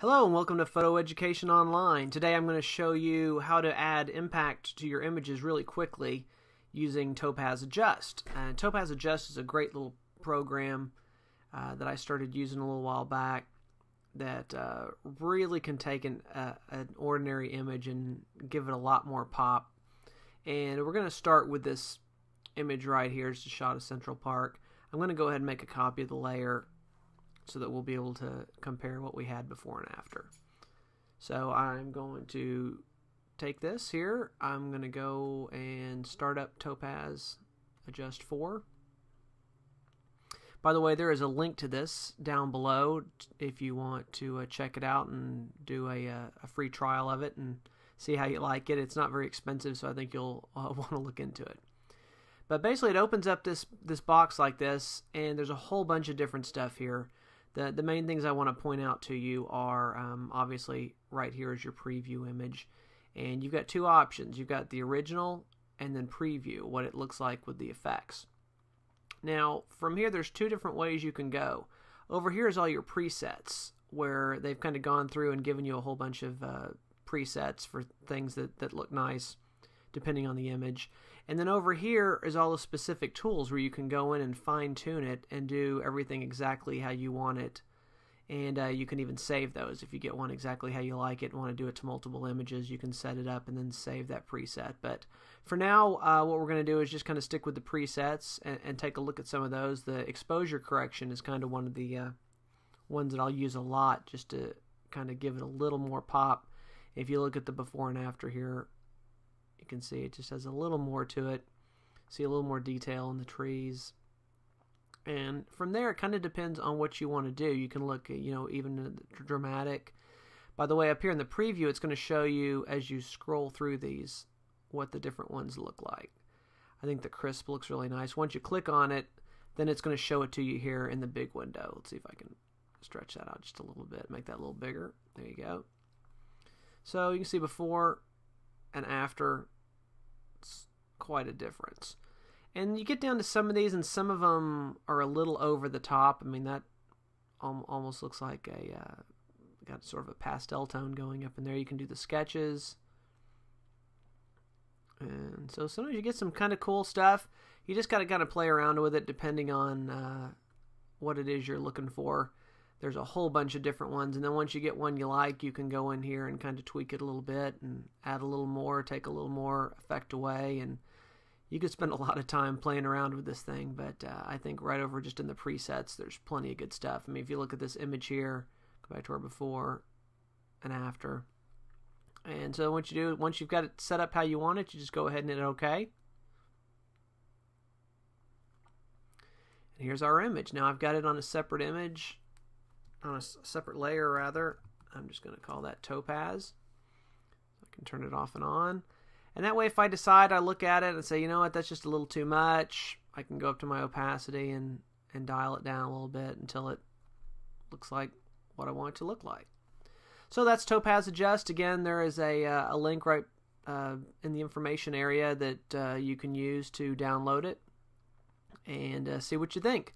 Hello and welcome to Photo Education Online. Today I'm going to show you how to add impact to your images really quickly using Topaz Adjust. Topaz Adjust is a great little program that I started using a little while back that really can take an ordinary image and give it a lot more pop. And we're going to start with this image right here. It's a shot of Central Park. I'm going to go ahead and make a copy of the layer so that we'll be able to compare what we had before and after. So I'm going to take this here. I'm going to go and start up Topaz Adjust 4. By the way, there is a link to this down below if you want to check it out and do a free trial of it and see how you like it. It's not very expensive, so I think you'll want to look into it. But basically it opens up this box like this, and there's a whole bunch of different stuff here. The main things I want to point out to you are obviously right here is your preview image, and you've got two options. You've got the original and then preview, what it looks like with the effects. Now from here there's two different ways you can go. Over here is all your presets, where they've kind of gone through and given you a whole bunch of presets for things that look nice depending on the image. And then over here is all the specific tools where you can go in and fine-tune it and do everything exactly how you want it. And you can even save those. If you get one exactly how you like it and want to do it to multiple images, you can set it up and then save that preset. But for now, what we're going to do is just kind of stick with the presets and take a look at some of those. The exposure correction is kind of one of the ones that I'll use a lot just to kind of give it a little more pop. If you look at the before and after here, you can see it just has a little more to it. See a little more detail in the trees. And from there it kind of depends on what you want to do. You can look at, even dramatic. By the way, up here in the preview it's going to show you as you scroll through these what the different ones look like. I think the crisp looks really nice. Once you click on it, then it's going to show it to you here in the big window. Let's see if I can stretch that out just a little bit, make that a little bigger. There you go. So you can see before and after. It's quite a difference. And you get down to some of these, and some of them are a little over the top. I mean, that almost looks like got sort of a pastel tone going up in there. You can do the sketches. And so sometimes you get some kind of cool stuff. You just got to kind of play around with it depending on what it is you're looking for. There's a whole bunch of different ones, and then once you get one you like, you can go in here and kind of tweak it a little bit and add a little more, take a little more effect away, and you could spend a lot of time playing around with this thing. But I think right over just in the presets there's plenty of good stuff. I mean, if you look at this image here, go back to our before and after, and so once you've got it set up how you want it, you just go ahead and hit OK. And here's our image. Now I've got it on a separate image, on a separate layer rather. I'm just going to call that Topaz. I can turn it off and on. And that way if I decide, I look at it and say, you know what, that's just a little too much, I can go up to my opacity and dial it down a little bit until it looks like what I want it to look like. So that's Topaz Adjust. Again, there is a link right in the information area that you can use to download it and see what you think.